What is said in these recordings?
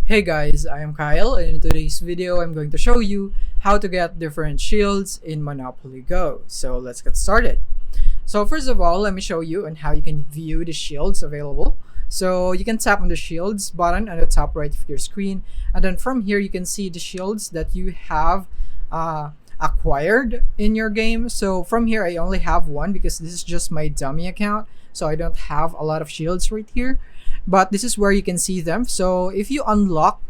Hey guys, I am Kyle, and in today's video I'm going to show you how to get different shields in Monopoly Go. So let's get started. So first of all, let me show you on how you can view the shields available. So you can tap on the shields button on the top right of your screen, and then from here you can see the shields that you have acquired in your game. So from here I only have one because this is just my dummy account, so I don't have a lot of shields right here, but this is where you can see them. So if you unlock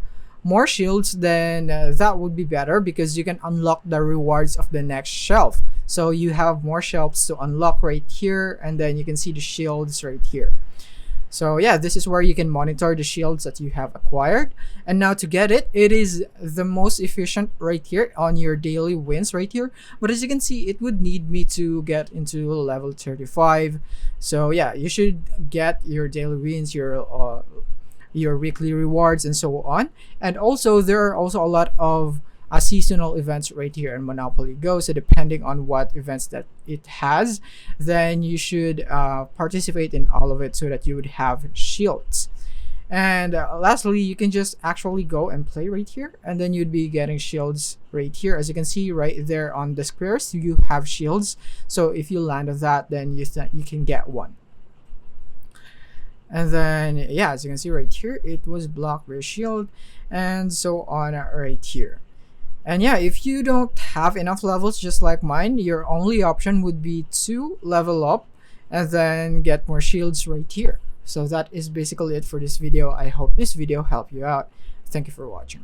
more shields, then that would be better because you can unlock the rewards of the next shelf. So you have more shelves to unlock right here, and then you can see the shields right here. So yeah, this is where you can monitor the shields that you have acquired. And now to get it, it is the most efficient right here on your daily wins right here. But as you can see, it would need me to get into level 35. So yeah, you should get your daily wins, your weekly rewards, and so on. And also there are also a lot of seasonal events right here in Monopoly Go. So depending on what events that it has, then you should participate in all of it so that you would have shields. And lastly, you can just actually go and play right here, and then you'd be getting shields right here. As you can see right there on the squares, you have shields. So if you land on that, then you can get one. And then yeah, as you can see right here, it was blocked by a shield, and so on right here. And yeah, if you don't have enough levels just like mine, your only option would be to level up and then get more shields right here. So that is basically it for this video. I hope this video helped you out. Thank you for watching.